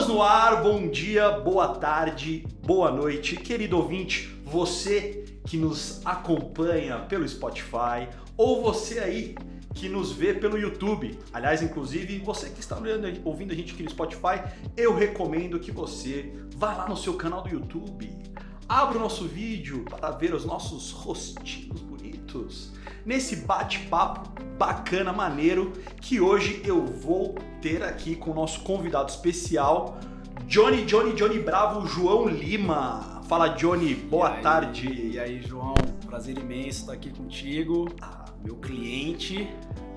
Estamos no ar, bom dia, boa tarde, boa noite, querido ouvinte, você que nos acompanha pelo Spotify ou você aí que nos vê pelo YouTube. Aliás, inclusive, você que está ouvindo a gente aqui no Spotify, eu recomendo que você vá lá no seu canal do YouTube, abra o nosso vídeo para ver os nossos rostinhos bonitos, nesse bate-papo bacana, maneiro, que hoje eu vou ter aqui com o nosso convidado especial, Johnny Bravo, João Lima. Fala, Johnny, boa tarde. E aí, João, prazer imenso estar aqui contigo, meu cliente.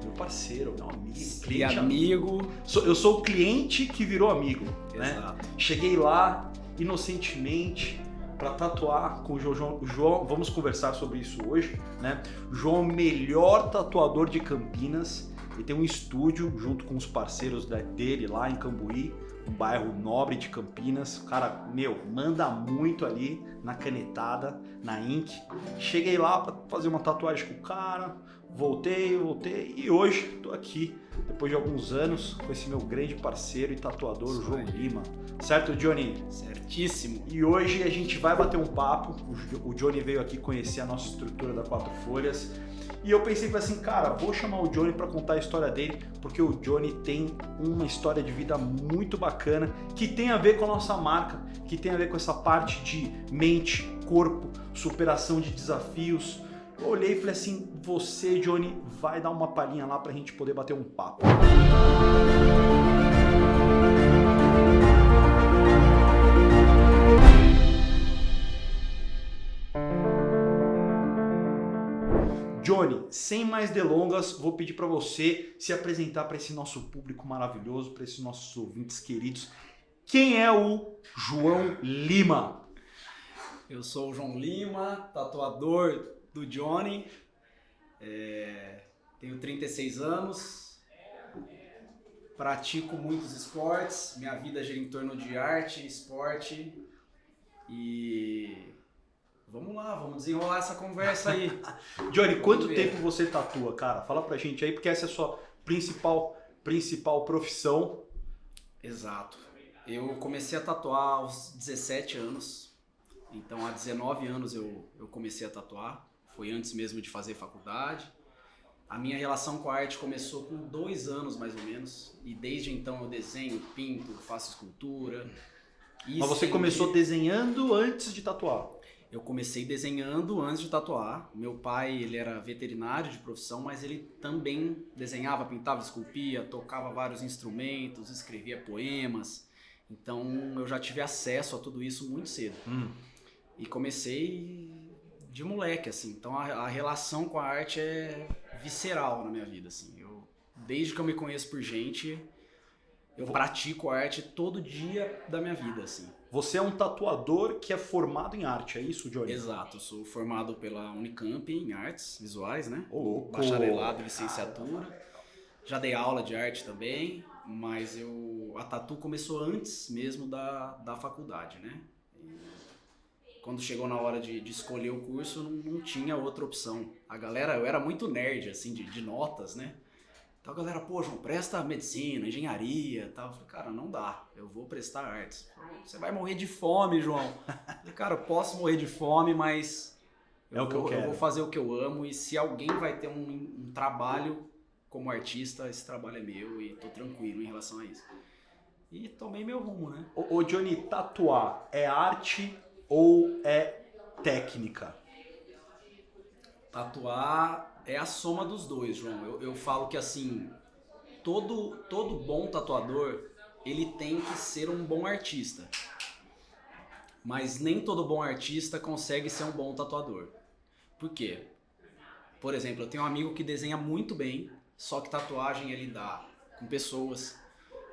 Meu parceiro, meu amigo. E amigo. Eu sou o cliente que virou amigo, né? Exato. Cheguei lá, inocentemente, para tatuar com o João. Vamos conversar sobre isso hoje, né? O João é o melhor tatuador de Campinas. Ele tem um estúdio junto com os parceiros dele lá em Cambuí, um bairro nobre de Campinas. O cara, manda muito ali na canetada, na ink. Cheguei lá para fazer uma tatuagem com o cara, voltei e hoje tô aqui, depois de alguns anos, com esse meu grande parceiro e tatuador, o João Lima. Certo, Johnny? Certíssimo. E hoje a gente vai bater um papo. O Johnny veio aqui conhecer a nossa estrutura da Quatro Folhas. E eu pensei assim, cara, vou chamar o Johnny para contar a história dele, porque o Johnny tem uma história de vida muito bacana, que tem a ver com a nossa marca, que tem a ver com essa parte de mente, corpo, superação de desafios. Eu olhei e falei assim, você, Johnny, vai dar uma palhinha lá pra gente poder bater um papo. Johnny, sem mais delongas, vou pedir para você se apresentar para esse nosso público maravilhoso, para esses nossos ouvintes queridos. Quem é o João Lima? Eu sou o João Lima, tatuador do Johnny. Tenho 36 anos, pratico muitos esportes, minha vida gira em torno de arte, esporte e... Vamos lá, vamos desenrolar essa conversa aí. Johnny, quanto tempo você tatua, cara? Fala pra gente aí, porque essa é a sua principal profissão. Exato. Eu comecei a tatuar aos 17 anos. Então, há 19 anos eu comecei a tatuar. Foi antes mesmo de fazer faculdade. A minha relação com a arte começou com 2 anos, mais ou menos. E desde então eu desenho, pinto, faço escultura. Mas você começou desenhando antes de tatuar? Eu comecei desenhando antes de tatuar. Meu pai, ele era veterinário de profissão, mas ele também desenhava, pintava, esculpia, tocava vários instrumentos, escrevia poemas. Então eu já tive acesso a tudo isso muito cedo. E comecei de moleque, assim. Então a relação com a arte é visceral na minha vida, assim. Desde que eu me conheço por gente, eu pratico arte todo dia da minha vida, assim. Você é um tatuador que é formado em arte, é isso, Johnny? Exato, eu sou formado pela Unicamp em artes visuais, né? Ô, louco! Bacharelado, licenciatura. Já dei aula de arte também, mas a tatu começou antes mesmo da faculdade, né? E quando chegou na hora de escolher o curso, não tinha outra opção. Eu era muito nerd, assim, de notas, né? Então a galera, pô, João, presta medicina, engenharia e tal. Eu falei, cara, não dá, eu vou prestar artes. Você vai morrer de fome, João. Eu falei, cara, eu posso morrer de fome, mas eu vou fazer o que eu amo. E se alguém vai ter um trabalho como artista, esse trabalho é meu e tô tranquilo em relação a isso. E tomei meu rumo, né? Ô Johnny, tatuar é arte ou é técnica? Tatuar é a soma dos dois, João. Eu falo que assim, todo bom tatuador, ele tem que ser um bom artista. Mas nem todo bom artista consegue ser um bom tatuador. Por quê? Por exemplo, eu tenho um amigo que desenha muito bem, só que tatuagem ele dá com pessoas,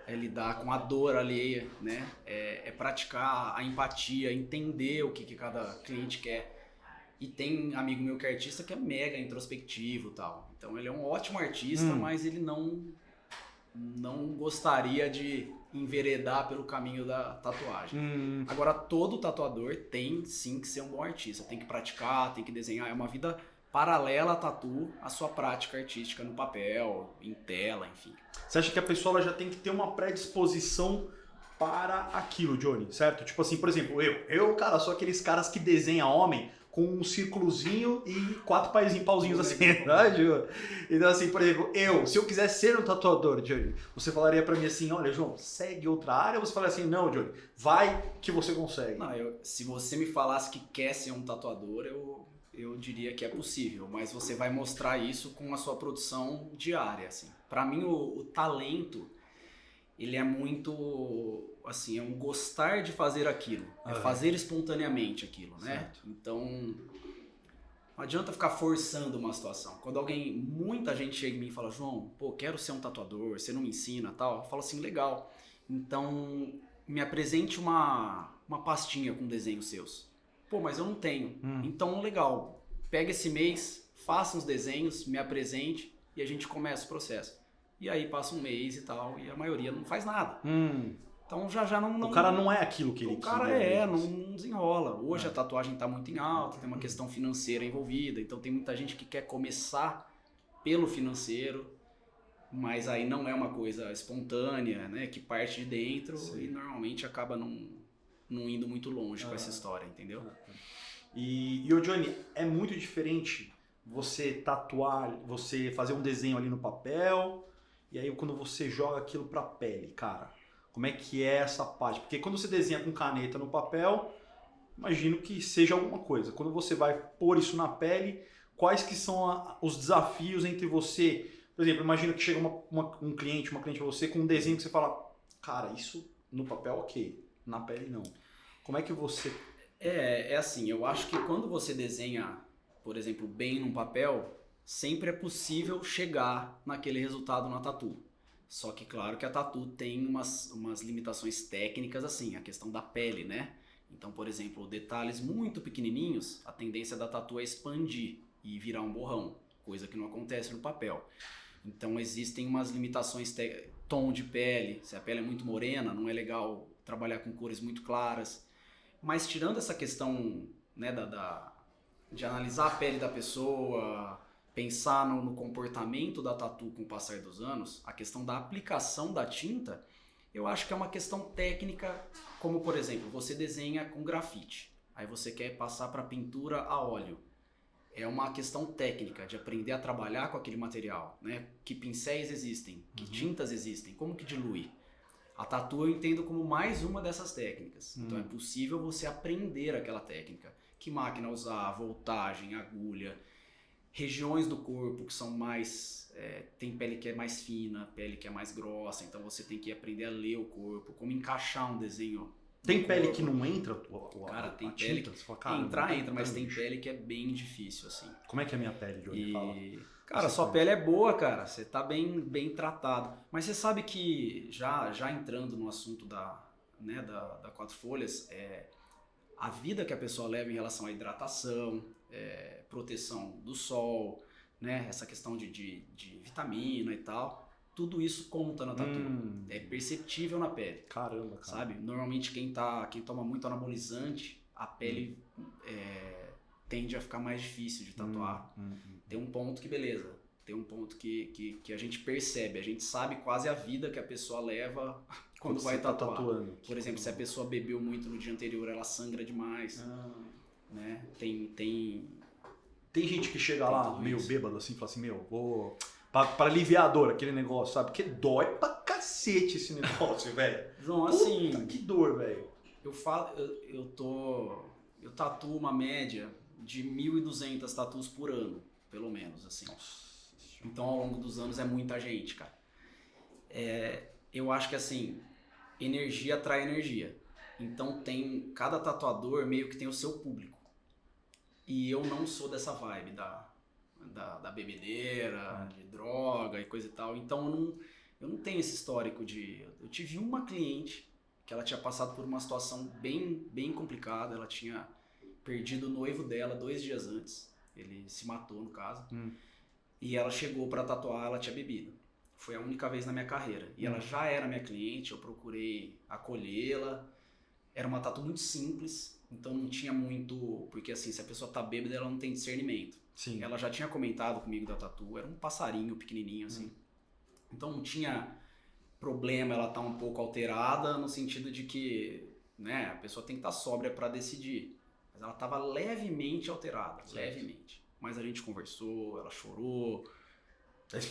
ele dá com a dor alheia, né? É praticar a empatia, entender o que cada cliente quer. E tem amigo meu que é artista que é mega introspectivo e tal. Então ele é um ótimo artista, mas ele não gostaria de enveredar pelo caminho da tatuagem. Agora, todo tatuador tem sim que ser um bom artista. Tem que praticar, tem que desenhar. É uma vida paralela à tatu, à sua prática artística no papel, em tela, enfim. Você acha que a pessoa já tem que ter uma predisposição para aquilo, Johnny, certo? Tipo assim, por exemplo, cara, sou aqueles caras que desenham homem com um círculozinho e 4 pauzinhos assim, né, Johnny? Então assim, por exemplo, se eu quiser ser um tatuador, Johnny, você falaria pra mim assim, olha, João, segue outra área, ou você falaria assim, não, Johnny, vai que você consegue? Não, se você me falasse que quer ser um tatuador, eu diria que é possível, mas você vai mostrar isso com a sua produção diária, assim. Pra mim, o talento, ele é muito, assim, é um gostar de fazer aquilo, é fazer espontaneamente aquilo, né? Certo. Então, não adianta ficar forçando uma situação. Quando muita gente chega em mim e fala, João, pô, quero ser um tatuador, você não me ensina, tal, eu falo assim, legal. Então, me apresente uma pastinha com desenhos seus. Pô, mas eu não tenho. Então, legal, pega esse mês, faça uns desenhos, me apresente e a gente começa o processo. E aí passa um mês e tal, e a maioria não faz nada. Então já não... O cara não é aquilo que ele quer. O cara não desenrola. Hoje a tatuagem tá muito em alta, tem uma questão financeira envolvida, então tem muita gente que quer começar pelo financeiro, mas aí não é uma coisa espontânea, né, que parte de dentro. Sim. E normalmente acaba não indo muito longe com essa história, entendeu? E o Johnny, é muito diferente você tatuar, você fazer um desenho ali no papel, e aí quando você joga aquilo pra pele, cara, como é que é essa parte? Porque quando você desenha com caneta no papel, imagino que seja alguma coisa. Quando você vai pôr isso na pele, quais que são os desafios entre você... Por exemplo, imagina que chega um cliente, uma cliente pra você com um desenho que você fala, cara, isso no papel ok, na pele não. Como é que você... É assim, eu acho que quando você desenha, por exemplo, bem num papel, sempre é possível chegar naquele resultado na tatu. Só que claro que a tatu tem umas limitações técnicas assim, a questão da pele, né? Então, por exemplo, detalhes muito pequenininhos, a tendência da tatu é expandir e virar um borrão, coisa que não acontece no papel. Então existem umas limitações, tom de pele, se a pele é muito morena, não é legal trabalhar com cores muito claras. Mas tirando essa questão, né, de analisar a pele da pessoa, pensar no comportamento da tatu com o passar dos anos, a questão da aplicação da tinta, eu acho que é uma questão técnica, como por exemplo, você desenha com grafite, aí você quer passar para pintura a óleo. É uma questão técnica de aprender a trabalhar com aquele material, né? Que pincéis existem, que tintas existem, como que dilui. A tatu eu entendo como mais uma dessas técnicas. Então é possível você aprender aquela técnica. Que máquina usar, voltagem, agulha, regiões do corpo que são mais... tem pele que é mais fina, pele que é mais grossa, então você tem que aprender a ler o corpo, como encaixar um desenho. Tem pele que não entra? Cara, tem pele que... entra, mas tem pele que é bem difícil, assim. Como é que é a minha pele, Johnny? Fala. Cara, sua pele é boa, cara. Você tá bem tratado. Mas você sabe que, já entrando no assunto da Quatro Folhas, a vida que a pessoa leva em relação à hidratação, proteção do sol, né? Essa questão de vitamina e tal, tudo isso conta na tatu. É perceptível na pele. Caramba, cara. Sabe? Normalmente quem toma muito anabolizante, a pele tende a ficar mais difícil de tatuar. Tem um ponto que beleza, tem um ponto que a gente percebe, a gente sabe quase a vida que a pessoa leva quando vai tatuar. Tatuando. Por exemplo, se a pessoa bebeu muito no dia anterior, ela sangra demais, né? Tem gente que chega lá meio bêbado assim, fala assim, vou... Pra aliviar a dor, aquele negócio, sabe? Porque dói pra cacete esse negócio, velho. João, assim... Puta, que dor, velho. Eu tatuo uma média de 1.200 tatus por ano, pelo menos, assim. Nossa. Então, ao longo dos anos, é muita gente, cara. Eu acho que, assim, energia atrai energia. Então, cada tatuador meio que tem o seu público. E eu não sou dessa vibe da bebedeira, de droga e coisa e tal. Então, eu não tenho esse histórico de... Eu tive uma cliente que ela tinha passado por uma situação bem complicada. Ela tinha perdido o noivo dela 2 dias antes. Ele se matou, no caso. E ela chegou pra tatuar, ela tinha bebido. Foi a única vez na minha carreira. E ela já era minha cliente, eu procurei acolhê-la. Era uma tatu muito simples, então não tinha muito... Porque assim, se a pessoa tá bêbada, ela não tem discernimento. Sim. Ela já tinha comentado comigo da tatu, era um passarinho pequenininho assim. Então não tinha problema ela tá um pouco alterada no sentido de que, né, a pessoa tem que estar sóbria para decidir. Mas ela estava levemente alterada, levemente. Mas a gente conversou, ela chorou,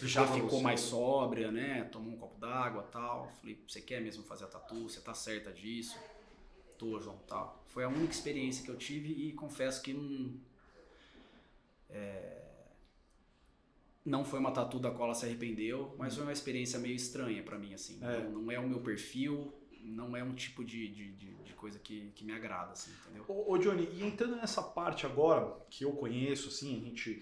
já ficou mais sóbria, né? Tomou um copo d'água e tal. Falei, você quer mesmo fazer a tatu? Você tá certa disso? Tô, João, tal. Foi a única experiência que eu tive e confesso que não foi uma tatu da qual ela se arrependeu, mas foi uma experiência meio estranha pra mim, assim. Não é o meu perfil, não é um tipo de coisa que me agrada, assim, entendeu? Ô Johnny, e entrando nessa parte agora, que eu conheço, assim, a gente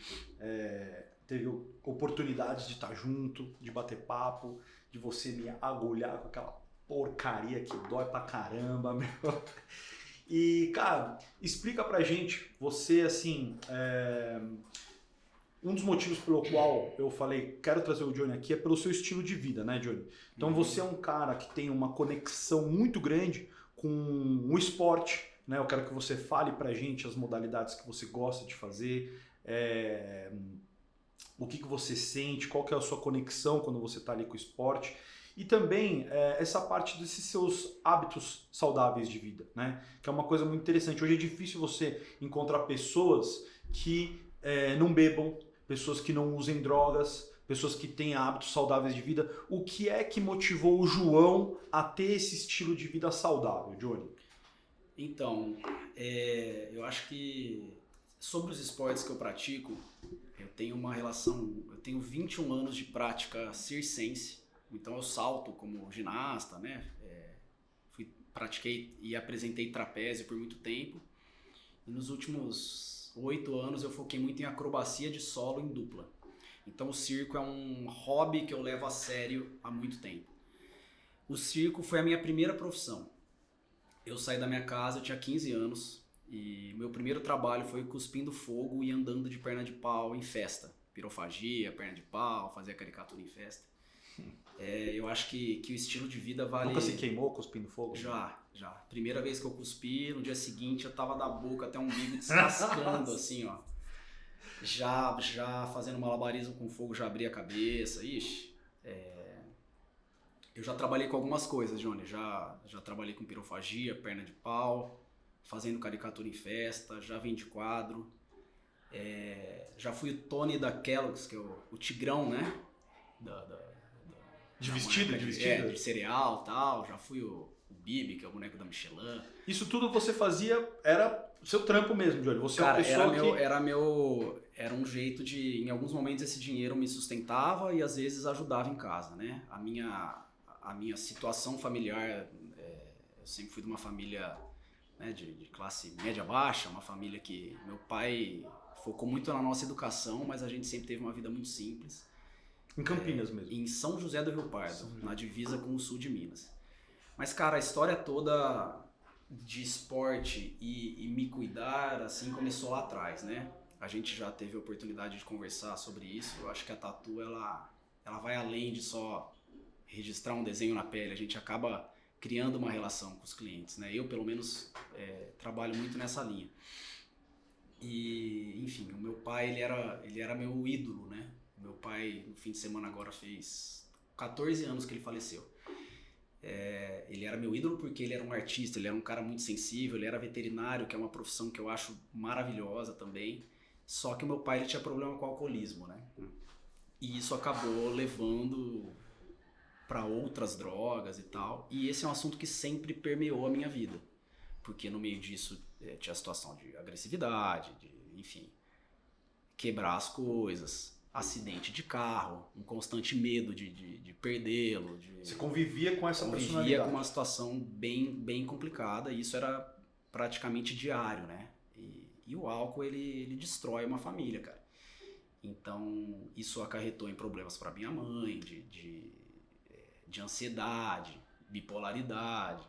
teve oportunidades de estar junto, de bater papo, de você me agulhar com aquela porcaria que dói pra caramba, meu. E, cara, explica pra gente, você, assim, um dos motivos pelo qual eu falei, quero trazer o Johnny aqui, é pelo seu estilo de vida, né, Johnny? Então você é um cara que tem uma conexão muito grande com o esporte, né? Eu quero que você fale pra gente as modalidades que você gosta de fazer, o que você sente, qual que é a sua conexão quando você tá ali com o esporte. E também essa parte desses seus hábitos saudáveis de vida, né? Que é uma coisa muito interessante. Hoje é difícil você encontrar pessoas que não bebam, pessoas que não usem drogas, pessoas que têm hábitos saudáveis de vida. O que é que motivou o João a ter esse estilo de vida saudável, Johnny? Então, eu acho que sobre os esportes que eu pratico, eu tenho uma relação, eu tenho 21 anos de prática circense, então eu salto como ginasta, né? Pratiquei e apresentei trapézio por muito tempo, e nos últimos 8 anos eu foquei muito em acrobacia de solo em dupla. Então o circo é um hobby que eu levo a sério há muito tempo. O circo foi a minha primeira profissão. Eu saí da minha casa, eu tinha 15 anos, e meu primeiro trabalho foi cuspindo fogo e andando de perna de pau em festa. Pirofagia, perna de pau, fazia caricatura em festa. Eu acho que o estilo de vida vale... Nunca se queimou cuspindo fogo? Já. Primeira vez que eu cuspi, no dia seguinte eu tava da boca até o umbigo descascando, assim, ó. Já fazendo malabarismo com fogo, já abri a cabeça, ixi. Eu já trabalhei com algumas coisas, Johnny. Já trabalhei com pirofagia, perna de pau, fazendo caricatura em festa, já vendi quadro. Já fui o Tony da Kellogg's, que é o tigrão, né? De vestido? De cereal e tal. Já fui o Bibi, que é o boneco da Michelin. Isso tudo você fazia, era seu trampo mesmo, Johnny? Você Cara, é uma pessoa era um jeito de... Em alguns momentos esse dinheiro me sustentava e às vezes ajudava em casa, né? A minha situação familiar, eu sempre fui de uma família, né, de classe média baixa, uma família que meu pai focou muito na nossa educação, mas a gente sempre teve uma vida muito simples. Em Campinas mesmo? Em São José do Rio Pardo, na divisa com o sul de Minas. Mas, cara, a história toda de esporte e me cuidar, assim, começou lá atrás, né? A gente já teve a oportunidade de conversar sobre isso. Eu acho que a tatu, ela vai além de só registrar um desenho na pele. A gente acaba criando uma relação com os clientes, né? Eu, pelo menos, trabalho muito nessa linha. E, enfim, o meu pai, ele era meu ídolo, né? Meu pai, no fim de semana agora, fez 14 anos que ele faleceu. Ele era meu ídolo porque ele era um artista, ele era um cara muito sensível, ele era veterinário, que é uma profissão que eu acho maravilhosa também. Só que o meu pai, ele tinha problema com o alcoolismo, né? E isso acabou levando para outras drogas e tal. E esse é um assunto que sempre permeou a minha vida. Porque no meio disso tinha a situação de agressividade, enfim, quebrar as coisas, acidente de carro, um constante medo de perdê-lo. Você convivia com essa personalidade? Convivia com uma situação bem complicada, e isso era praticamente diário, né? E o álcool, ele destrói uma família, cara. Então, isso acarretou em problemas para minha mãe, de ansiedade, bipolaridade.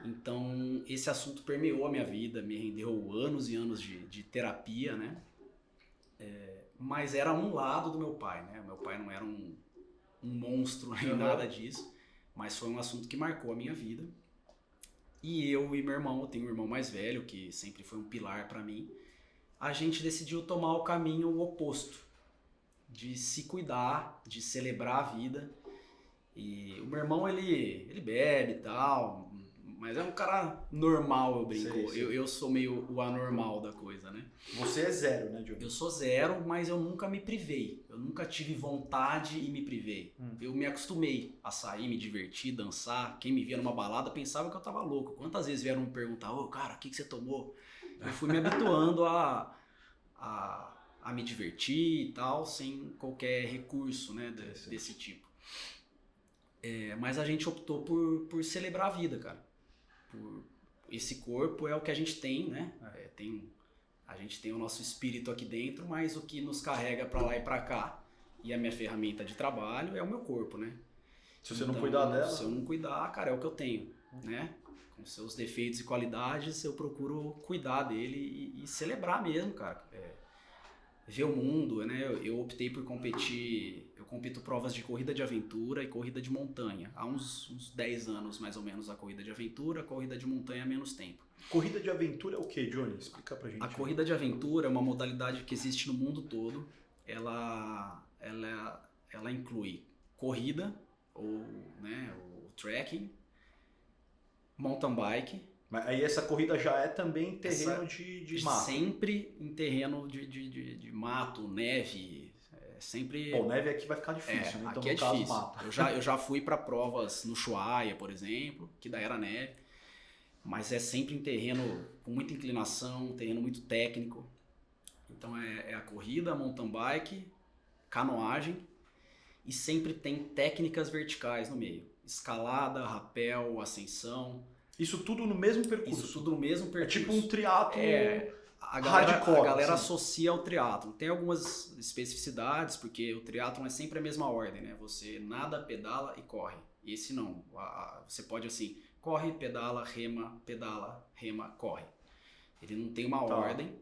Então, esse assunto permeou a minha vida, me rendeu anos e anos de terapia, né? Mas era um lado do meu pai, né? Meu pai não era um monstro nem nada disso, mas foi um assunto que marcou a minha vida. E eu e meu irmão, eu tenho um irmão mais velho, que sempre foi um pilar para mim, a gente decidiu tomar o caminho oposto, de se cuidar, de celebrar a vida. E o meu irmão, ele bebe e tal, mas é um cara normal, eu brinco. Sei. Eu sou meio o anormal da coisa, né? Você é zero, né, Johnny? Eu sou zero, mas eu nunca me privei. Eu nunca tive vontade e me privei. Eu me acostumei a sair, me divertir, dançar. Quem me via numa balada pensava que eu tava louco. Quantas vezes vieram me perguntar, ô cara, o que você tomou? Eu fui me habituando a me divertir e tal, sem qualquer recurso, né, desse tipo. Mas a gente optou por celebrar a vida, cara. Esse corpo é o que a gente tem, né? A gente tem o nosso espírito aqui dentro, mas o que nos carrega pra lá e pra cá, e a minha ferramenta de trabalho é o meu corpo, né? Se você não cuidar dela... Se eu não cuidar, cara, é o que eu tenho, né? Com seus defeitos e qualidades, eu procuro cuidar dele e celebrar mesmo, cara. Ver o mundo, né? Eu optei por competir, eu compito provas de corrida de aventura e corrida de montanha. Há uns 10 anos, mais ou menos, a corrida de aventura, a corrida de montanha há menos tempo. Corrida de aventura é o que, Johnny? Explica pra gente. A corrida de aventura é uma modalidade que existe no mundo todo. Ela inclui corrida, ou trekking, mountain bike. Mas aí essa corrida já é também em terreno de mato. Sempre em terreno de mato, neve. Sempre... Bom, neve aqui vai ficar difícil, né? Então, aqui no caso, difícil. mato. Eu já fui para provas no Ushuaia, por exemplo, que daí era neve. Mas é sempre em terreno com muita inclinação, terreno muito técnico. Então é a corrida, mountain bike, canoagem. E sempre tem técnicas verticais no meio. Escalada, rapel, ascensão... Isso tudo no mesmo percurso? Isso tudo no mesmo percurso. É tipo um triatlo hardcore. A galera assim. associa ao triatlo. Tem algumas especificidades, porque o triatlo é sempre a mesma ordem, né? Você nada, pedala e corre. Esse não. Você pode assim, corre, pedala, rema, corre. Ele não tem uma ordem.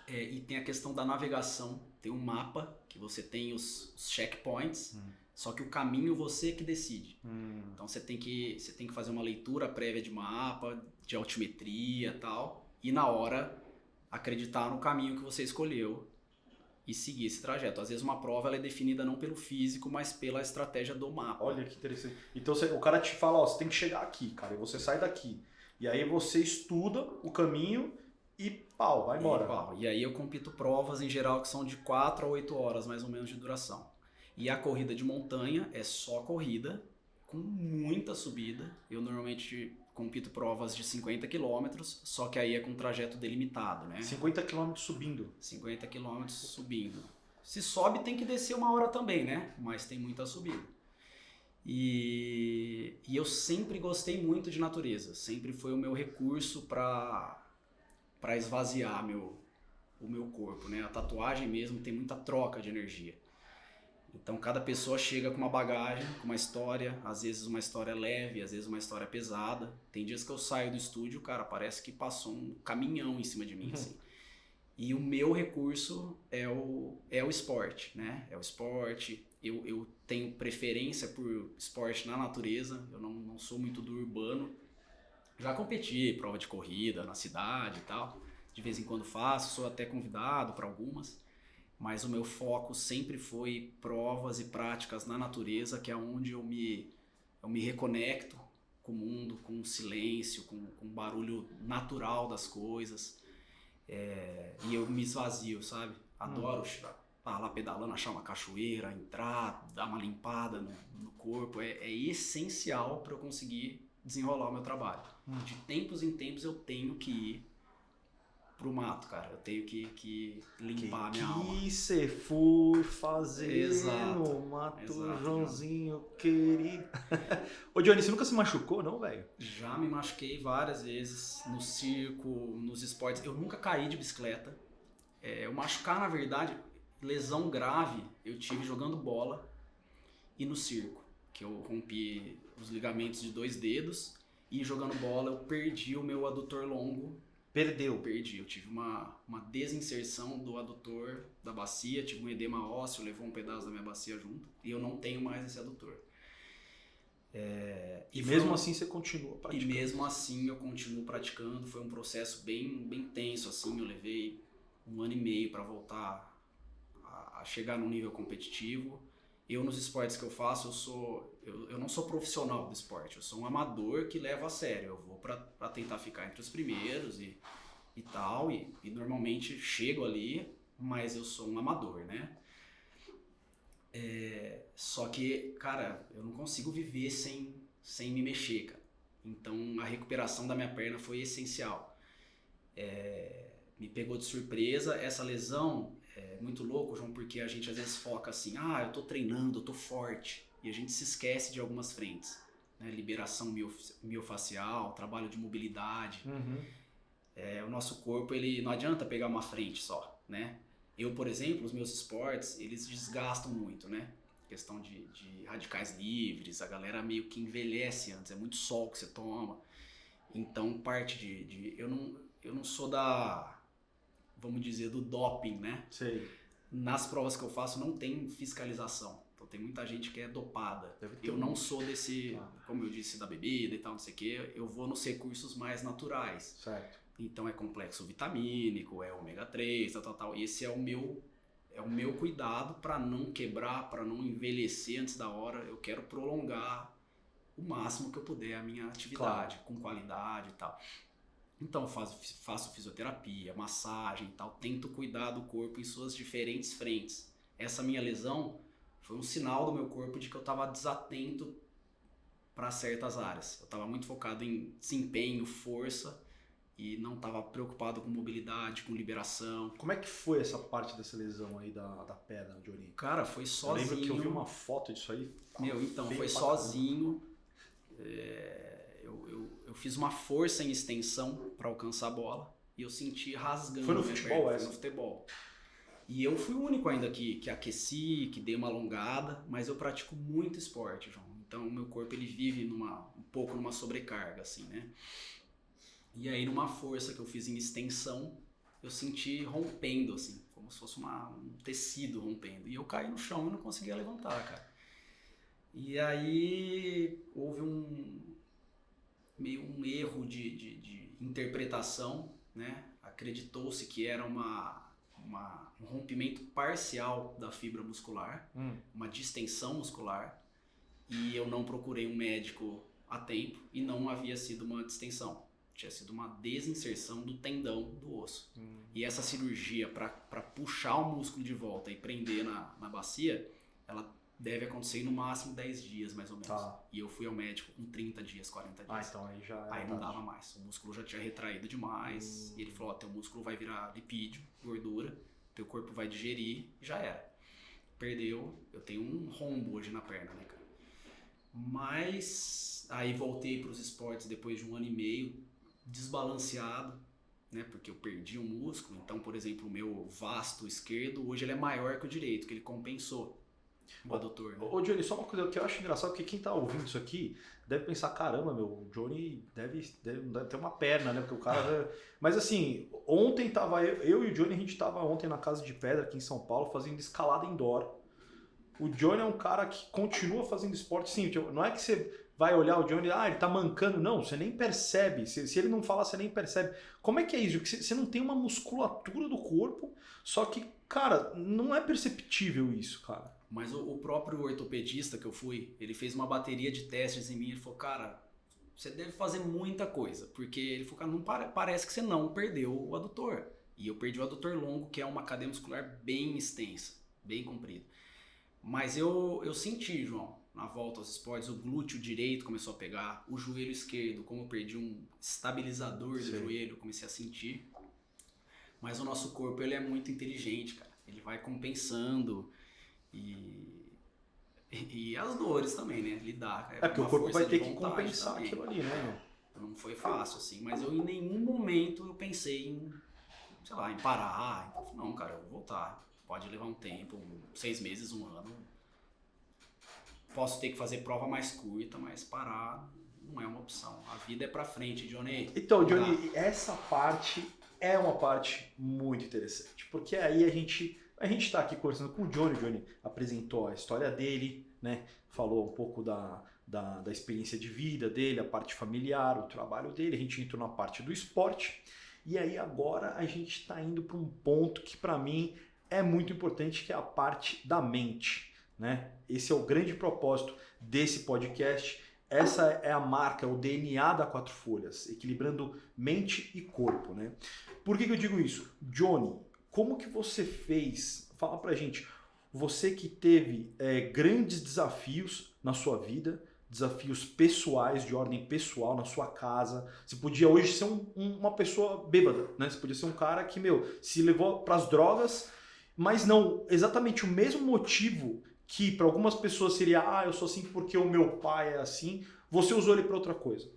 E tem a questão da navegação. Tem um mapa, que você tem os checkpoints. Só que o caminho você que decide. Então você tem que fazer uma leitura prévia de mapa, de altimetria e tal, e na hora acreditar no caminho que você escolheu e seguir esse trajeto. Às vezes uma prova ela é definida não pelo físico, mas pela estratégia do mapa. Olha que interessante. Então o cara te fala, ó, você tem que chegar aqui, cara, e você sai daqui. E aí você estuda o caminho e pau, vai embora. E aí eu compito provas em geral que são de 4 a 8 horas mais ou menos de duração. E a corrida de montanha é só corrida, com muita subida. Eu normalmente compito provas de 50 km, só que aí é com trajeto delimitado, né? 50 km subindo. 50 km subindo. Se sobe tem que descer 1 hora também, né? Mas tem muita subida. E eu sempre gostei muito de natureza. Sempre foi o meu recurso para esvaziar o meu corpo, né? A tatuagem mesmo tem muita troca de energia. Então cada pessoa chega com uma bagagem, com uma história, às vezes uma história leve, às vezes uma história pesada. Tem dias que eu saio do estúdio, cara, parece que passou um caminhão em cima de mim, assim. E o meu recurso é o esporte, né? É o esporte. Eu tenho preferência por esporte na natureza, eu não sou muito do urbano. Já competi prova de corrida na cidade e tal, de vez em quando faço, sou até convidado para algumas. Mas o meu foco sempre foi provas e práticas na natureza, que é onde eu me reconecto com o mundo, com o silêncio, com o barulho natural das coisas. E eu me esvazio, sabe? Adoro estar lá pedalando, achar uma cachoeira, entrar, dar uma limpada no corpo. É essencial para eu conseguir desenrolar o meu trabalho. De tempos em tempos eu tenho que ir pro mato, cara. Eu tenho que limpar a minha alma. O que você foi fazer no mato, Exato, Joãozinho querido? Ô, Johnny, você nunca se machucou, não, velho? Já me machuquei várias vezes no circo, nos esportes. Eu nunca caí de bicicleta. Eu machucar, na verdade, lesão grave, eu tive jogando bola e no circo, que eu rompi os ligamentos de 2 dedos e jogando bola eu perdi o meu adutor longo. Perdi. Eu tive uma desinserção do adutor da bacia, tive um edema ósseo, levou um pedaço da minha bacia junto e eu não tenho mais esse adutor. E mesmo assim você continua praticando? E mesmo assim eu continuo praticando. Foi um processo bem tenso, assim. Eu levei 1 ano e meio para voltar a chegar num nível competitivo. Eu, nos esportes que eu faço, eu não sou profissional do esporte, eu sou um amador que leva a sério. Eu vou pra tentar ficar entre os primeiros e tal, e normalmente chego ali, mas eu sou um amador, né? Só que, cara, eu não consigo viver sem me mexer, cara. Então a recuperação da minha perna foi essencial. Me pegou de surpresa. Essa lesão é muito louco, João, porque a gente às vezes foca assim, eu tô treinando, eu tô forte, e a gente se esquece de algumas frentes, né? Liberação miofacial, trabalho de mobilidade. O nosso corpo, ele não adianta pegar uma frente só, né? Eu, por exemplo, os meus esportes, eles desgastam muito, né? Questão de radicais livres, a galera meio que envelhece antes, é muito sol que você toma. Então, parte eu não sou vamos dizer, do doping, né? Sei. Nas provas que eu faço não tem fiscalização. Então tem muita gente que é dopada. Eu não sou desse, como eu disse, da bebida e tal, não sei o quê. Eu vou nos recursos mais naturais. Certo. Então é complexo vitamínico, é ômega 3, tal. E esse é o meu cuidado para não quebrar, para não envelhecer antes da hora. Eu quero prolongar o máximo que eu puder a minha atividade, com qualidade e tal. Então faço fisioterapia, massagem e tal, tento cuidar do corpo em suas diferentes frentes. Essa minha lesão foi um sinal do meu corpo de que eu estava desatento para certas áreas. Eu estava muito focado em desempenho, força, e não estava preocupado com mobilidade, com liberação. Como é que foi essa parte dessa lesão aí da perna, Johnny? Cara, foi sozinho. Eu lembro que eu vi uma foto disso aí. Foi sozinho. Eu fiz uma força em extensão para alcançar a bola e eu senti rasgando. Foi no futebol, Foi no futebol. E eu fui o único ainda que aqueci, que dei uma alongada, mas eu pratico muito esporte, João. Então o meu corpo ele vive um pouco numa sobrecarga, assim, né? E aí numa força que eu fiz em extensão, eu senti rompendo, assim, como se fosse um tecido rompendo. E eu caí no chão e não conseguia levantar, cara. E aí houve meio um erro de interpretação, né? Acreditou-se que era um rompimento parcial da fibra muscular, uma distensão muscular, e eu não procurei um médico a tempo e não havia sido uma distensão, tinha sido uma desinserção do tendão do osso. E essa cirurgia para puxar o músculo de volta e prender na bacia, ela deve acontecer no máximo 10 dias, mais ou menos. Tá. E eu fui ao médico com 30 dias, 40 dias. Então aí já... Aí não dava mais. O músculo já tinha retraído demais. E ele falou, teu músculo vai virar lipídio, gordura, teu corpo vai digerir e já era. Perdeu. Eu tenho um rombo hoje na perna, né, cara? Mas aí voltei para os esportes depois de 1 ano e meio, desbalanceado, né? Porque eu perdi o músculo. Então, por exemplo, o meu vasto esquerdo, hoje ele é maior que o direito, que ele compensou. O adutor, né? Ô Johnny, só uma coisa que eu acho engraçado, porque quem tá ouvindo isso aqui deve pensar, caramba, o Johnny deve ter uma perna, né? Porque o cara... Mas assim, ontem tava eu e o Johnny, a gente tava ontem na Casa de Pedra aqui em São Paulo fazendo escalada indoor. O Johnny é um cara que continua fazendo esporte, sim, não é que você vai olhar o Johnny, ele tá mancando, não, você nem percebe, se ele não falar, você nem percebe. Como é que é isso? Porque você não tem uma musculatura do corpo, só que, cara, não é perceptível isso, cara. Mas o próprio ortopedista que eu fui, ele fez uma bateria de testes em mim, ele falou, cara, você deve fazer muita coisa, porque ele falou, cara, não parece que você não perdeu o adutor. E eu perdi o adutor longo, que é uma cadeia muscular bem extensa, bem comprida. Mas eu senti, João, na volta aos esportes, o glúteo direito começou a pegar, o joelho esquerdo, como eu perdi um estabilizador do joelho, comecei a sentir. Mas o nosso corpo, ele é muito inteligente, cara. Ele vai compensando e as dores também, né? Lidar. Porque o corpo vai ter que compensar também. Aquilo ali, né? Não foi fácil, assim. Mas eu em nenhum momento eu pensei em, sei lá, em parar. Então, não, cara, eu vou voltar. Pode levar um tempo, 6 meses, 1 ano. Posso ter que fazer prova mais curta, mas parar não é uma opção. A vida é pra frente, Johnny. Então, Johnny, essa parte é uma parte muito interessante. Porque aí a gente está aqui conversando com o Johnny. O Johnny apresentou a história dele, né? Falou um pouco da experiência de vida dele, a parte familiar, o trabalho dele. A gente entrou na parte do esporte. E aí agora a gente está indo para um ponto que para mim é muito importante, que é a parte da mente. né? Esse é o grande propósito desse podcast. Essa é a marca, o DNA da Quatro Folhas, equilibrando mente e corpo, né? Por que eu digo isso? Johnny, como que você fez? Fala pra gente, você que teve grandes desafios na sua vida, desafios pessoais, de ordem pessoal, na sua casa. Você podia hoje ser uma pessoa bêbada, né? Você podia ser um cara que, se levou pras drogas, mas não exatamente o mesmo motivo que para algumas pessoas seria, eu sou assim porque o meu pai é assim, você usou ele para outra coisa.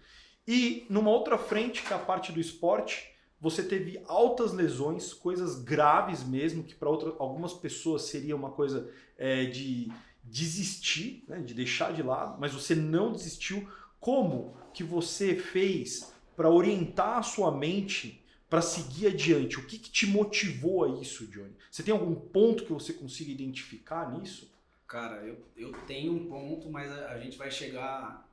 E numa outra frente, que é a parte do esporte, você teve altas lesões, coisas graves mesmo, que para algumas pessoas seria uma coisa de desistir, né, de deixar de lado, mas você não desistiu. Como que você fez para orientar a sua mente para seguir adiante? O que te motivou a isso, Johnny? Você tem algum ponto que você consiga identificar nisso? Cara, eu tenho um ponto, mas a gente vai chegar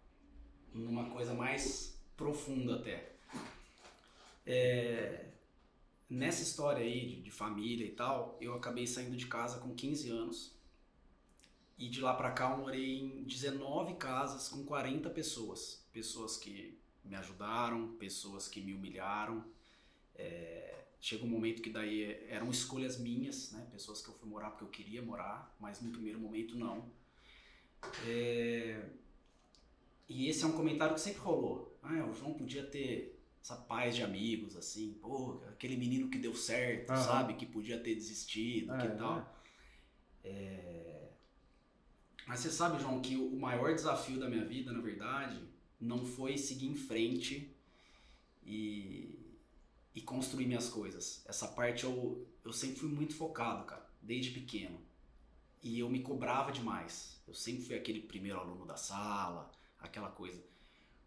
numa coisa mais profunda até. Nessa história aí de família e tal, eu acabei saindo de casa com 15 anos e de lá pra cá eu morei em 19 casas com 40 pessoas. Pessoas que me ajudaram, pessoas que me humilharam. Chega um momento que daí eram escolhas minhas, né? Pessoas que eu fui morar porque eu queria morar, mas no primeiro momento não. E esse é um comentário que sempre rolou. O João podia ter essa paz de amigos, assim, pô, aquele menino que deu certo, sabe? Que podia ter desistido, que tal. Mas você sabe, João, que o maior desafio da minha vida, na verdade, não foi seguir em frente e construir minhas coisas. Essa parte eu sempre fui muito focado, cara, desde pequeno. E eu me cobrava demais. Eu sempre fui aquele primeiro aluno da sala, aquela coisa.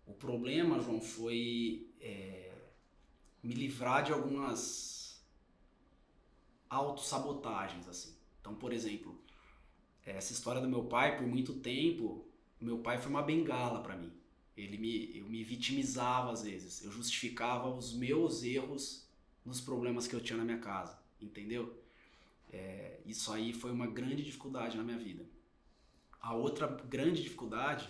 O problema, João, foi me livrar de algumas autossabotagens, assim. Então, por exemplo, essa história do meu pai, por muito tempo, meu pai foi uma bengala pra mim. Eu me vitimizava às vezes, eu justificava os meus erros nos problemas que eu tinha na minha casa, entendeu? Isso aí foi uma grande dificuldade na minha vida. A outra grande dificuldade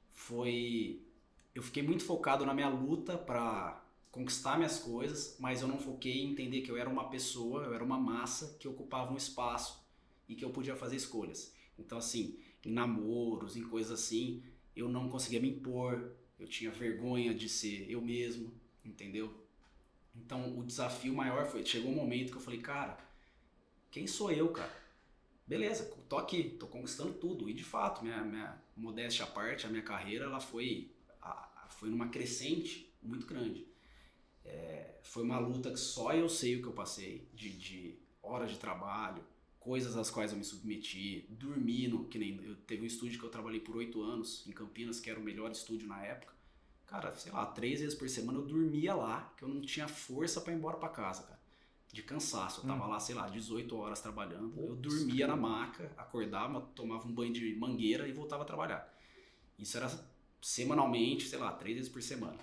foi, eu fiquei muito focado na minha luta para conquistar minhas coisas, mas eu não foquei em entender que eu era uma pessoa, eu era uma massa que ocupava um espaço e que eu podia fazer escolhas. Então assim, em namoros, em coisas assim, eu não conseguia me impor, eu tinha vergonha de ser eu mesmo, entendeu? Então o desafio maior foi, chegou um momento que eu falei, cara, quem sou eu, cara? Beleza, tô aqui, tô conquistando tudo. E de fato, minha modéstia à parte, a minha carreira, ela foi numa crescente muito grande. Foi uma luta que só eu sei o que eu passei, de horas de trabalho, coisas às quais eu me submeti, dormindo, que nem eu teve um estúdio que eu trabalhei por 8 anos em Campinas, que era o melhor estúdio na época. Cara, sei lá, 3 vezes por semana eu dormia lá, que eu não tinha força pra ir embora pra casa, cara. De cansaço, eu tava lá, sei lá, 18 horas trabalhando, eu dormia na maca, acordava, tomava um banho de mangueira e voltava a trabalhar. Isso era semanalmente, sei lá, 3 vezes por semana.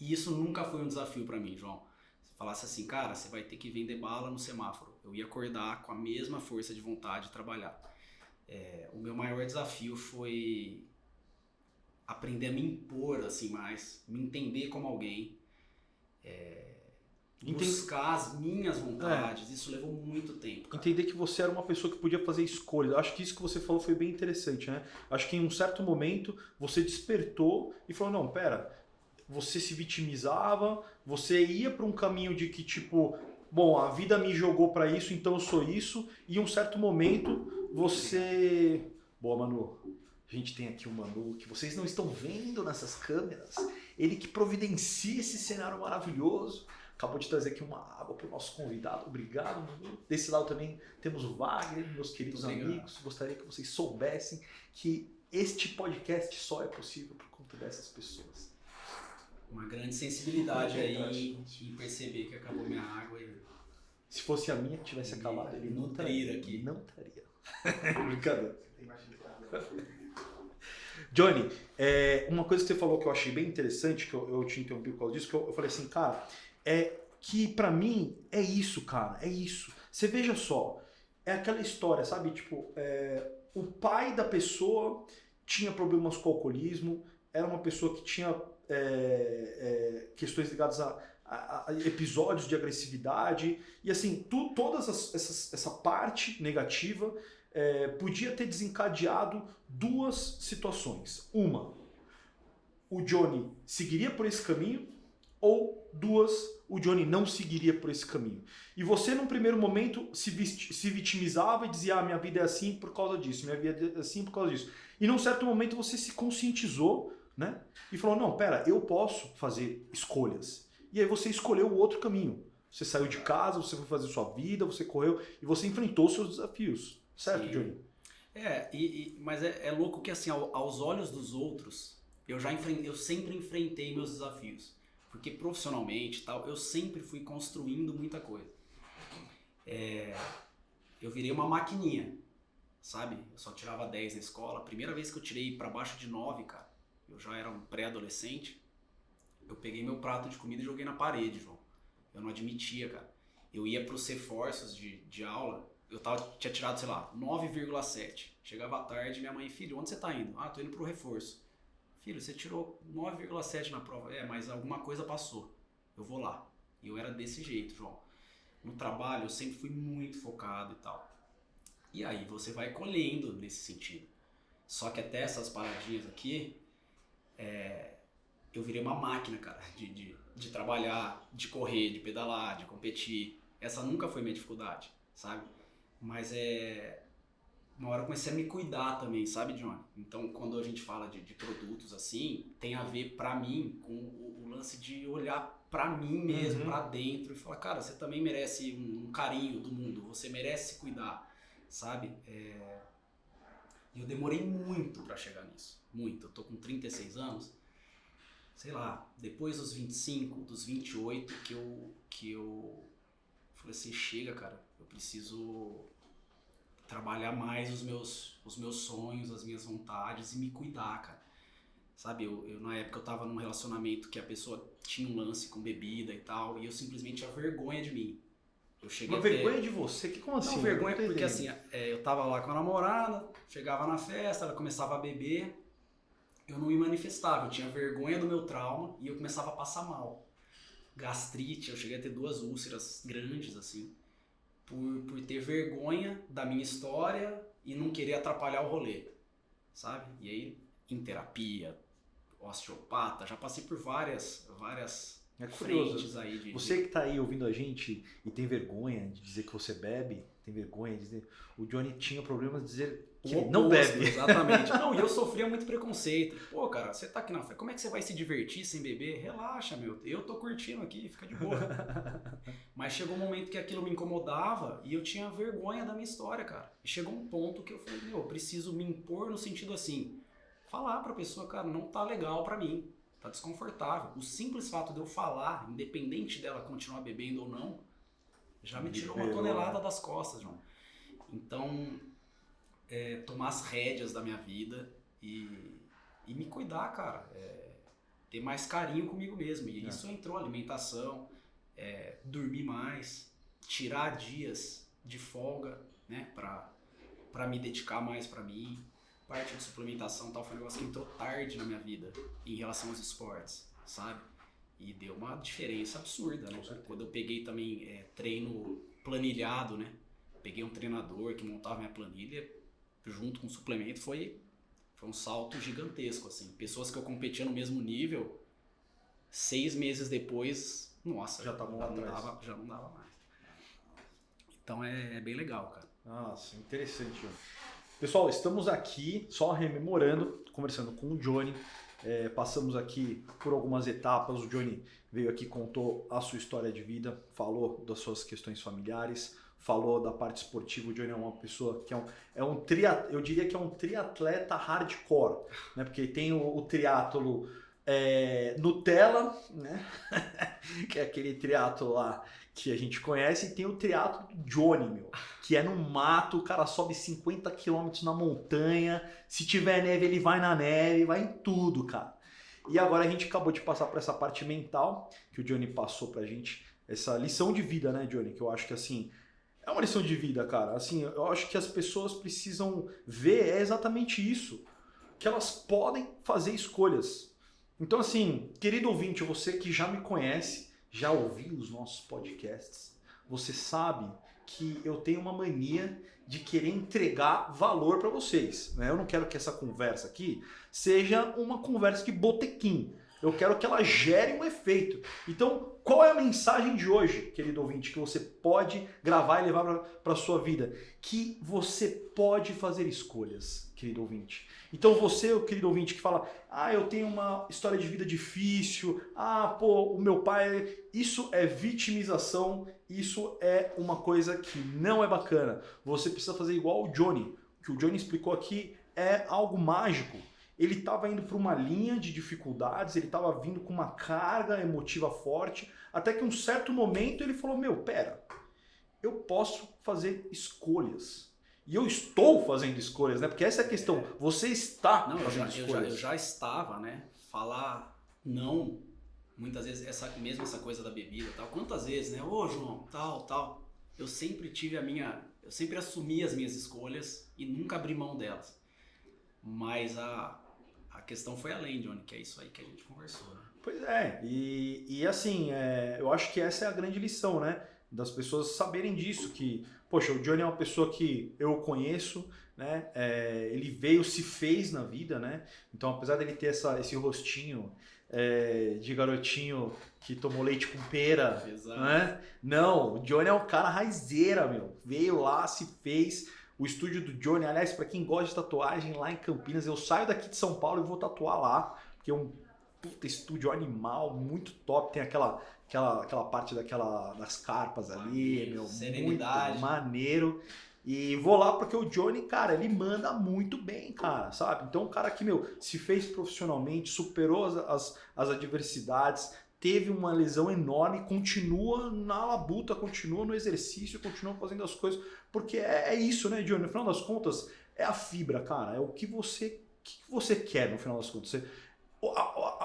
E isso nunca foi um desafio pra mim, João. Se falasse assim, cara, você vai ter que vender bala no semáforo, eu ia acordar com a mesma força de vontade de trabalhar. O meu maior desafio foi aprender a me impor assim mais, me entender como alguém, buscar as minhas vontades. Isso levou muito tempo, cara. Entender que você era uma pessoa que podia fazer escolhas. Acho que isso que você falou foi bem interessante, né? Acho que em um certo momento você despertou e falou, não, pera, você se vitimizava, você ia para um caminho de que tipo, bom, a vida me jogou para isso, então eu sou isso, e em um certo momento você... Boa, Manu. A gente tem aqui o Manu, que vocês não estão vendo nessas câmeras. Ele que providencia esse cenário maravilhoso. Acabou de trazer aqui uma água para o nosso convidado. Obrigado, Manu. Desse lado também temos o Wagner, meus queridos amigos. Gostaria que vocês soubessem que este podcast só é possível por conta dessas pessoas. Uma grande sensibilidade aí em perceber que acabou minha água. Se fosse a minha que tivesse acabado, ele não estaria aqui. Não estaria. Brincadeira. Johnny, uma coisa que você falou que eu achei bem interessante, que eu te interrompi por causa disso, que eu falei assim, cara, que pra mim é isso, cara, é isso. Você veja só, é aquela história, sabe? Tipo, o pai da pessoa tinha problemas com o alcoolismo, era uma pessoa que tinha questões ligadas a episódios de agressividade, e assim, essa parte negativa podia ter desencadeado duas situações. Uma, o Johnny seguiria por esse caminho, ou duas, o Johnny não seguiria por esse caminho. E você, num primeiro momento, se vitimizava e dizia, minha vida é assim por causa disso, minha vida é assim por causa disso. E num certo momento você se conscientizou, né? E falou, não, pera, eu posso fazer escolhas. E aí você escolheu o outro caminho. Você saiu de casa, você foi fazer sua vida, você correu e você enfrentou seus desafios. Certo, sim, Johnny? Mas é louco que assim, aos olhos dos outros, eu sempre enfrentei meus desafios. Porque profissionalmente tal, eu sempre fui construindo muita coisa. Eu virei uma maquininha, sabe? Eu só tirava 10 na escola. A primeira vez que eu tirei pra baixo de 9, cara, eu já era um pré-adolescente, eu peguei meu prato de comida e joguei na parede, João. Eu não admitia, cara. Eu ia pros reforços de aula, tinha tirado, sei lá, 9,7. Chegava à tarde, minha mãe, filho, onde você tá indo? Tô indo pro reforço. Filho, você tirou 9,7 na prova. Mas alguma coisa passou. Eu vou lá. E eu era desse jeito, João. No trabalho, eu sempre fui muito focado e tal. E aí, você vai colhendo nesse sentido. Só que até essas paradinhas aqui, eu virei uma máquina, cara, de trabalhar, de correr, de pedalar, de competir. Essa nunca foi minha dificuldade, sabe? Mas uma hora eu comecei a me cuidar também, sabe, Johnny? Então, quando a gente fala de produtos assim, tem a ver pra mim com o lance de olhar pra mim mesmo, pra dentro e falar, cara, você também merece um carinho do mundo, você merece se cuidar, sabe? E eu demorei muito pra chegar nisso, muito. Eu tô com 36 anos, sei lá, depois dos 25, dos 28, que eu falei assim, chega, cara, eu preciso trabalhar mais os meus sonhos, as minhas vontades e me cuidar, cara. Sabe, eu na época eu tava num relacionamento que a pessoa tinha um lance com bebida e tal, e eu simplesmente tinha vergonha de mim. Eu cheguei vergonha de você? Como assim? Não, vergonha porque assim, eu tava lá com a namorada, chegava na festa, ela começava a beber, eu não me manifestava, eu tinha vergonha do meu trauma e eu começava a passar mal. Gastrite, eu cheguei a ter 2 úlceras grandes, assim, por ter vergonha da minha história e não querer atrapalhar o rolê, sabe? E aí, em terapia, osteopata, já passei por várias frentes aí. Você que tá aí ouvindo a gente e tem vergonha de dizer que você bebe, tem vergonha de dizer... O Johnny tinha problemas de dizer que ele não bebe. Exatamente. Não, e eu sofria muito preconceito. Pô, cara, você tá aqui na festa, como é que você vai se divertir sem beber? Relaxa, meu. Eu tô curtindo aqui, fica de boa. Mas chegou um momento que aquilo me incomodava e eu tinha vergonha da minha história, cara. E chegou um ponto que eu falei, eu preciso me impor no sentido assim, falar pra pessoa, cara, não tá legal pra mim. Tá desconfortável. O simples fato de eu falar, independente dela continuar bebendo ou não, já me tirou uma tonelada das costas, João. Então, tomar as rédeas da minha vida e me cuidar, cara. Ter mais carinho comigo mesmo. E isso entrou alimentação, dormir mais, tirar dias de folga, né, pra me dedicar mais pra mim. Parte de suplementação e tal, foi um negócio que entrou tarde na minha vida em relação aos esportes, sabe? E deu uma diferença absurda, né? Quando eu peguei também treino planilhado, né? Peguei um treinador que montava minha planilha junto com o suplemento, foi um salto gigantesco, assim. Pessoas que eu competia no mesmo nível, 6 meses depois, nossa, já não dava mais. Então é bem legal, cara. Nossa, interessante, Johnny. Pessoal, estamos aqui só rememorando, conversando com o Johnny. Passamos aqui por algumas etapas. O Johnny veio aqui, contou a sua história de vida, falou das suas questões familiares, falou da parte esportiva. O Johnny é uma pessoa que eu diria que é um triatleta hardcore, né? Porque tem o triatlo Nutella, né? Que é aquele triatlo lá que a gente conhece, e tem o triatlo do Johnny, meu, que é no mato, o cara sobe 50 km na montanha, se tiver neve ele vai na neve, vai em tudo, cara. E agora a gente acabou de passar por essa parte mental, que o Johnny passou pra gente, essa lição de vida, né, Johnny, que eu acho que assim, É uma lição de vida, cara. Assim, eu acho que as pessoas precisam ver exatamente isso, que elas podem fazer escolhas. Então, assim, querido ouvinte, você que já me conhece, já ouviu os nossos podcasts, você sabe que eu tenho uma mania de querer entregar valor para vocês, né? Eu não quero que essa conversa aqui seja uma conversa de botequim. Eu quero que ela gere um efeito. Então, qual é a mensagem de hoje, querido ouvinte, que você pode gravar e levar para a sua vida? Que você pode fazer escolhas, querido ouvinte. Então você, querido ouvinte, que fala, eu tenho uma história de vida difícil, o meu pai... Isso é vitimização, isso é uma coisa que não é bacana. Você precisa fazer igual o Johnny. O que o Johnny explicou aqui é algo mágico. Ele estava indo para uma linha de dificuldades, ele estava vindo com uma carga emotiva forte, até que um certo momento ele falou, pera, eu posso fazer escolhas. E eu estou fazendo escolhas, né? Porque essa é a questão, você está fazendo escolhas. Eu já estava, né? Falar não, muitas vezes, essa coisa da bebida e tal, quantas vezes, né? Ô, João, tal. Eu sempre assumi as minhas escolhas e nunca abri mão delas. Mas a questão foi além, Johnny, que é isso aí que a gente conversou, né? Pois é, e assim, eu acho que essa é a grande lição, né? Das pessoas saberem disso, que, poxa, o Johnny é uma pessoa que eu conheço, né? Ele veio, se fez na vida, né? Então, apesar dele ter esse rostinho de garotinho que tomou leite com pera, né? Não, o Johnny é um cara raizeira, veio lá, se fez. O estúdio do Johnny, aliás, para quem gosta de tatuagem lá em Campinas, eu saio daqui de São Paulo e vou tatuar lá, porque é um puta estúdio animal, muito top, tem aquela parte das carpas ali, serenidade, muito maneiro. E vou lá porque o Johnny, cara, ele manda muito bem, cara, sabe? Então, um cara que, se fez profissionalmente, superou as adversidades, teve uma lesão enorme, continua na labuta, continua no exercício, continua fazendo as coisas, porque é isso, né, Johnny? No final das contas, é a fibra, cara, é o que você quer no final das contas.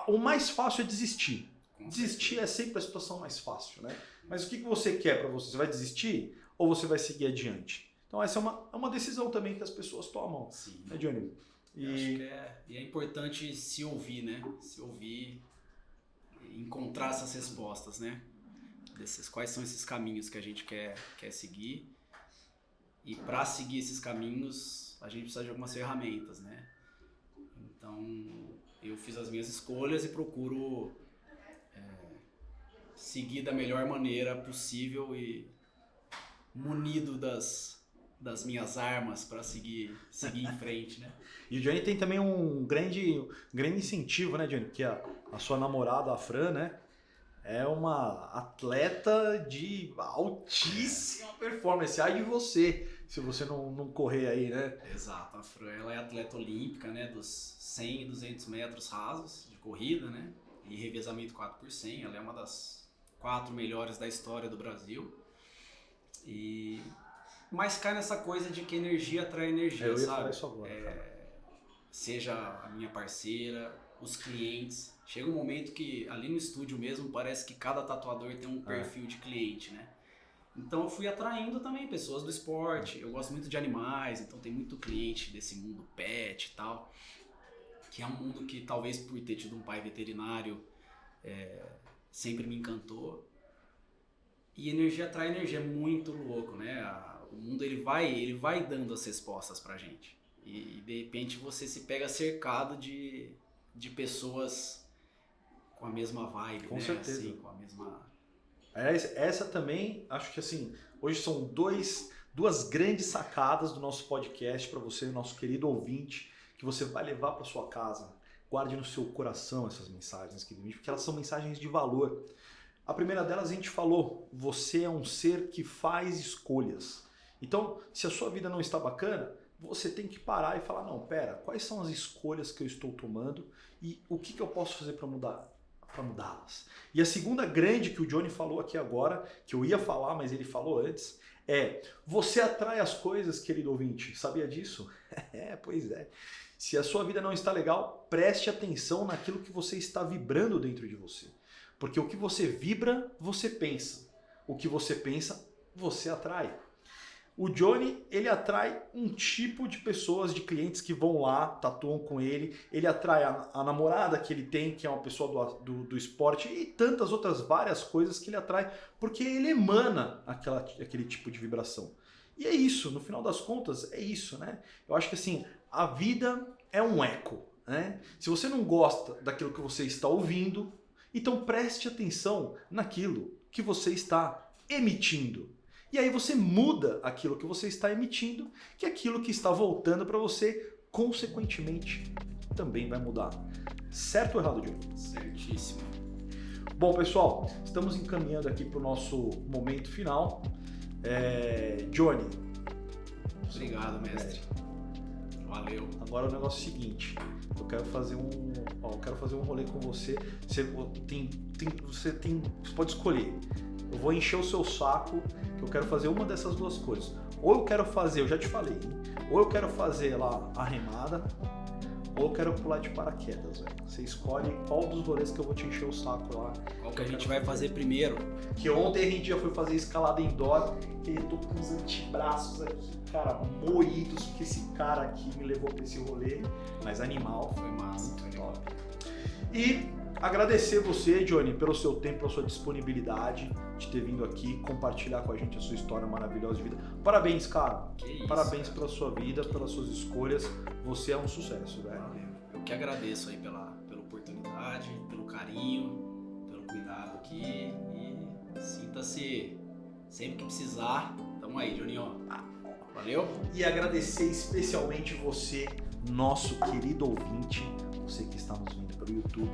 O mais fácil é desistir. Desistir é sempre a situação mais fácil, né? Mas o que você quer pra você? Você vai desistir ou você vai seguir adiante? Então essa é uma decisão também que as pessoas tomam. Sim. Né, Johnny? Eu acho que é importante se ouvir, né? Se ouvir, encontrar essas respostas, né? Quais são esses caminhos que a gente quer seguir. E para seguir esses caminhos, a gente precisa de algumas ferramentas, né? Então, eu fiz as minhas escolhas e procuro seguir da melhor maneira possível e munido das minhas armas para seguir em frente, né? E o Johnny tem também um grande incentivo, né, Johnny? Porque a sua namorada, a Fran, né? É uma atleta de altíssima performance. Ai de você, se você não correr aí, né? Exato. A Fran, ela é atleta olímpica, né? Dos 100 e 200 metros rasos de corrida, né? E revezamento 4x100. Ela é uma das 4 melhores da história do Brasil. Mas cai nessa coisa de que energia atrai energia, eu ia sabe? falar isso agora, seja a minha parceira, os clientes. Chega um momento que ali no estúdio mesmo parece que cada tatuador tem um perfil de cliente, né? Então eu fui atraindo também pessoas do esporte. Eu gosto muito de animais, então tem muito cliente desse mundo pet e tal. Que é um mundo que talvez por ter tido um pai veterinário sempre me encantou. E energia atrai energia, é muito louco, né? O mundo ele vai dando as respostas pra gente. E de repente você se pega cercado de pessoas com a mesma vibe, com né? certeza. Assim, com a mesma... Essa também, acho que assim, hoje são duas grandes sacadas do nosso podcast para você, nosso querido ouvinte, que você vai levar para sua casa. Guarde no seu coração essas mensagens, querido ouvinte, porque elas são mensagens de valor. A primeira delas a gente falou, você é um ser que faz escolhas. Então, se a sua vida não está bacana, você tem que parar e falar, não, pera, quais são as escolhas que eu estou tomando e o que eu posso fazer para mudá-las? E a segunda grande que o Johnny falou aqui agora, que eu ia falar, mas ele falou antes, você atrai as coisas, querido ouvinte. Sabia disso? Pois é. Se a sua vida não está legal, preste atenção naquilo que você está vibrando dentro de você. Porque o que você vibra, você pensa. O que você pensa, você atrai. O Johnny, ele atrai um tipo de pessoas, de clientes que vão lá, tatuam com ele. Ele atrai a namorada que ele tem, que é uma pessoa do esporte, e tantas outras várias coisas que ele atrai, porque ele emana aquele tipo de vibração. E é isso, no final das contas, é isso, né? Eu acho que assim, a vida é um eco, né? Se você não gosta daquilo que você está ouvindo, então preste atenção naquilo que você está emitindo. E aí você muda aquilo que você está emitindo, que aquilo que está voltando para você, consequentemente, também vai mudar. Certo ou errado, Johnny? Certíssimo. Bom, pessoal, estamos encaminhando aqui para o nosso momento final. Johnny. Obrigado, mestre. Valeu. Agora o negócio é o seguinte, eu quero fazer um rolê com você. Você pode escolher. Eu vou encher o seu saco, que eu quero fazer uma dessas duas coisas. Ou eu quero fazer, eu já te falei, hein? Ou eu quero fazer lá a remada, ou eu quero pular de paraquedas, velho. Você escolhe qual dos rolês que eu vou te encher o saco lá. Qual que a gente vai fazer primeiro? Que ontem a gente já foi fazer escalada indoor, que eu tô com os antebraços aqui, cara, moídos, porque esse cara aqui me levou pra esse rolê, mas animal. Foi massa, muito foi top. E agradecer você, Johnny, pelo seu tempo, pela sua disponibilidade de ter vindo aqui compartilhar com a gente a sua história maravilhosa de vida. Parabéns, cara. Que isso, Parabéns cara. pela sua vida, pelas suas escolhas. Você é um sucesso, velho. Valeu. Eu que agradeço aí pela oportunidade, pelo carinho, pelo cuidado aqui e sinta-se sempre que precisar. Tamo aí, Juninho. Valeu? E agradecer especialmente você, nosso querido ouvinte, você que está nos vendo pelo YouTube,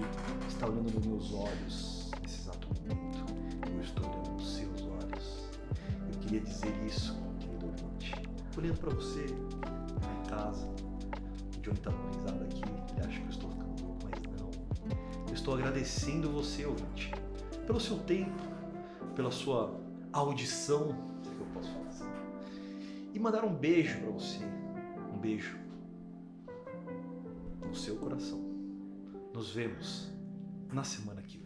está olhando nos meus olhos nesse exato momento. Eu estou olhando nos seus olhos. Eu queria dizer isso, querido ouvinte. Olhando para você, lá em casa, o Johnny está dando risada aqui, ele acha que eu estou ficando louco, mas não. Eu estou agradecendo você, ouvinte, pelo seu tempo, pela sua audição, se é que eu posso falar assim. E mandar um beijo para você, um beijo no seu coração. Nos vemos na semana que vem.